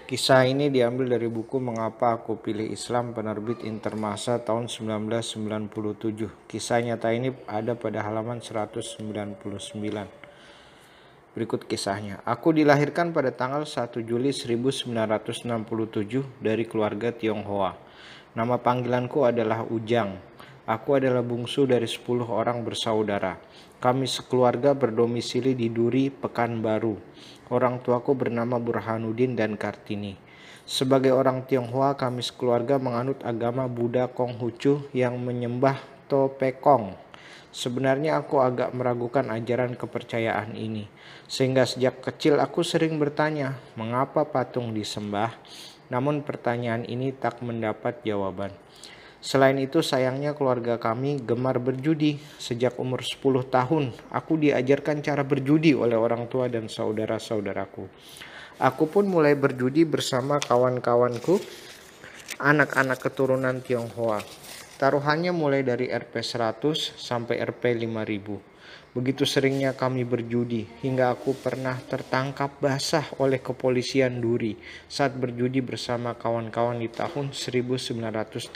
Kisah ini diambil dari buku Mengapa Aku Pilih Islam penerbit Intermasa tahun 1997. Kisah nyata ini ada pada halaman 199. Berikut kisahnya. Aku dilahirkan pada tanggal 1 Juli 1967 dari keluarga Tionghoa. Nama panggilanku adalah Ujang. Aku adalah bungsu dari 10 orang bersaudara. Kami sekeluarga berdomisili di Duri, Pekanbaru. Orang tuaku bernama Burhanuddin dan Kartini. Sebagai orang Tionghoa, kami sekeluarga menganut agama Buddha Konghucu yang menyembah Topekong. Sebenarnya aku agak meragukan ajaran kepercayaan ini, sehingga sejak kecil aku sering bertanya, mengapa patung disembah? Namun pertanyaan ini tak mendapat jawaban. Selain itu sayangnya keluarga kami gemar berjudi. Sejak umur 10 tahun, aku diajarkan cara berjudi oleh orang tua dan saudara-saudaraku. Aku pun mulai berjudi bersama kawan-kawanku, anak-anak keturunan Tionghoa. Taruhannya mulai dari Rp 100 sampai Rp 5.000. Begitu seringnya kami berjudi, hingga aku pernah tertangkap basah oleh kepolisian Duri saat berjudi bersama kawan-kawan di tahun 1989.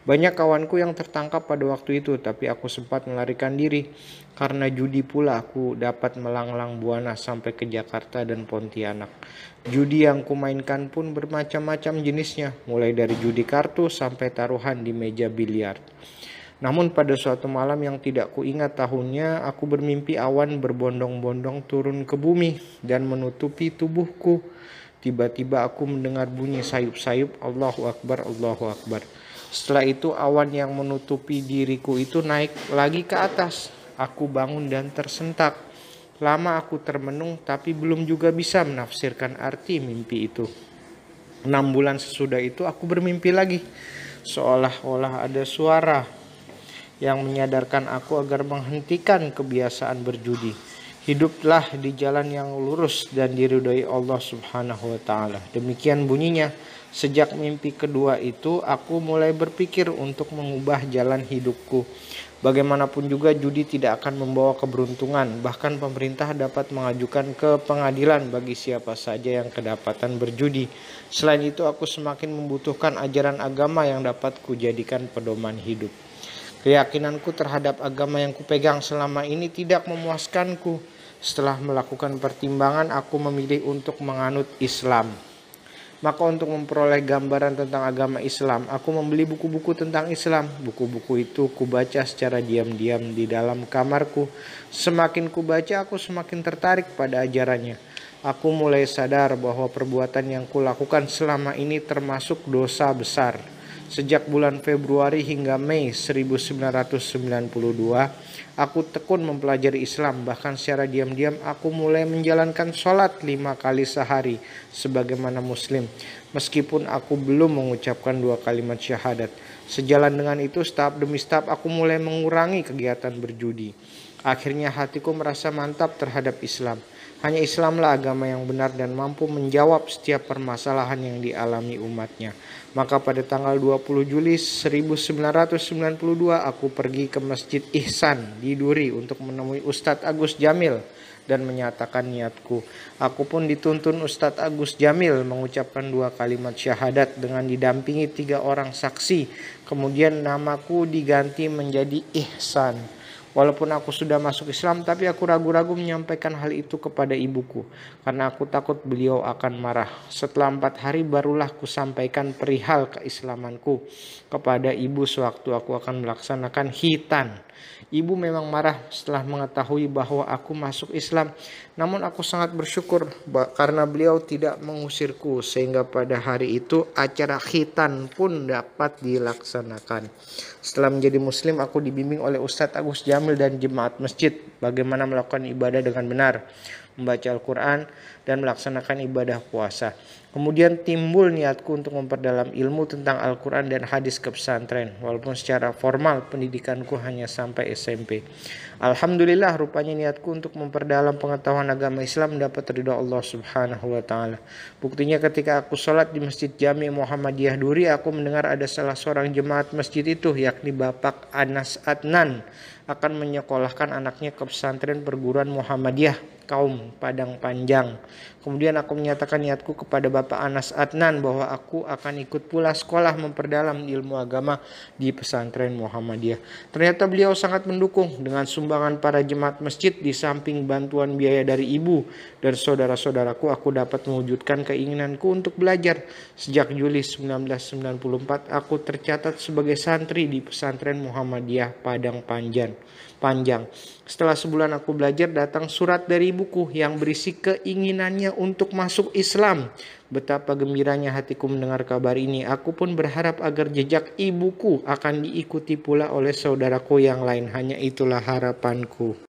Banyak kawanku yang tertangkap pada waktu itu, tapi aku sempat melarikan diri. Karena judi pula aku dapat melanglang buana sampai ke Jakarta dan Pontianak. Judi yang kumainkan pun bermacam-macam jenisnya, mulai dari judi kartu sampai taruhan di meja biliar. Namun pada suatu malam yang tidak kuingat tahunnya, aku bermimpi awan berbondong-bondong turun ke bumi dan menutupi tubuhku. Tiba-tiba aku mendengar bunyi sayup-sayup, Allahu Akbar, Allahu Akbar. Setelah itu awan yang menutupi diriku itu naik lagi ke atas. Aku bangun dan tersentak. Lama aku termenung tapi belum juga bisa menafsirkan arti mimpi itu. 6 bulan sesudah itu aku bermimpi lagi. Seolah-olah ada suara yang menyadarkan aku agar menghentikan kebiasaan berjudi. Hiduplah di jalan yang lurus dan diridhoi Allah Subhanahu wa taala. Demikian bunyinya. Sejak mimpi kedua itu aku mulai berpikir untuk mengubah jalan hidupku. Bagaimanapun juga judi tidak akan membawa keberuntungan. Bahkan pemerintah dapat mengajukan ke pengadilan bagi siapa saja yang kedapatan berjudi. Selain itu aku semakin membutuhkan ajaran agama yang dapat kujadikan pedoman hidup. Keyakinanku terhadap agama yang kupegang selama ini tidak memuaskanku. Setelah melakukan pertimbangan, aku memilih untuk menganut Islam. Maka untuk memperoleh gambaran tentang agama Islam, aku membeli buku-buku tentang Islam. Buku-buku itu kubaca secara diam-diam di dalam kamarku. Semakin kubaca, aku semakin tertarik pada ajarannya. Aku mulai sadar bahwa perbuatan yang kulakukan selama ini termasuk dosa besar. Sejak bulan Februari hingga Mei 1992, aku tekun mempelajari Islam. Bahkan secara diam-diam aku mulai menjalankan sholat 5 kali sehari sebagaimana muslim. Meskipun aku belum mengucapkan 2 kalimat syahadat. Sejalan dengan itu, tahap demi tahap aku mulai mengurangi kegiatan berjudi. Akhirnya hatiku merasa mantap terhadap Islam. Hanya Islamlah agama yang benar dan mampu menjawab setiap permasalahan yang dialami umatnya. Maka pada tanggal 20 Juli 1992 aku pergi ke Masjid Ihsan di Duri untuk menemui Ustadz Agus Jamil dan menyatakan niatku. Aku pun dituntun Ustadz Agus Jamil mengucapkan 2 kalimat syahadat dengan didampingi 3 orang saksi. Kemudian namaku diganti menjadi Ihsan. Walaupun aku sudah masuk Islam, tapi aku ragu-ragu menyampaikan hal itu kepada ibuku, karena aku takut beliau akan marah. Setelah 4 hari barulah kusampaikan perihal keislamanku kepada ibu sewaktu aku akan melaksanakan khitan. Ibu memang marah setelah mengetahui bahwa aku masuk Islam. Namun aku sangat bersyukur karena beliau tidak mengusirku, sehingga pada hari itu acara khitan pun dapat dilaksanakan. Setelah menjadi muslim, aku dibimbing oleh Ustadz Agus Jamil dan jemaat masjid bagaimana melakukan ibadah dengan benar, membaca Al-Quran dan melaksanakan ibadah puasa. Kemudian timbul niatku untuk memperdalam ilmu tentang Al-Quran dan hadis ke pesantren. Walaupun secara formal pendidikanku hanya sampai SMP. Alhamdulillah rupanya niatku untuk memperdalam pengetahuan agama Islam mendapat ridha Allah Subhanahu wa taala. Buktinya ketika aku sholat di Masjid Jami Muhammadiyah Duri, aku mendengar ada salah seorang jemaat masjid itu, yakni Bapak Anas Adnan, akan menyekolahkan anaknya ke pesantren perguruan Muhammadiyah kaum Padang Panjang. Kemudian aku menyatakan niatku kepada Bapak Anas Adnan bahwa aku akan ikut pula sekolah memperdalam ilmu agama di pesantren Muhammadiyah. Ternyata beliau sangat mendukung dengan sumbangan para jemaat masjid. Di samping bantuan biaya dari ibu dan saudara-saudaraku, aku dapat mewujudkan keinginanku untuk belajar. Sejak Juli 1994, aku tercatat sebagai santri di pesantren Muhammadiyah Padang Panjang. Setelah sebulan aku belajar, datang surat dari ibuku yang berisi keinginannya untuk masuk Islam. Betapa gembiranya hatiku mendengar kabar ini. Aku pun berharap agar jejak ibuku akan diikuti pula oleh saudaraku yang lain. Hanya itulah harapanku.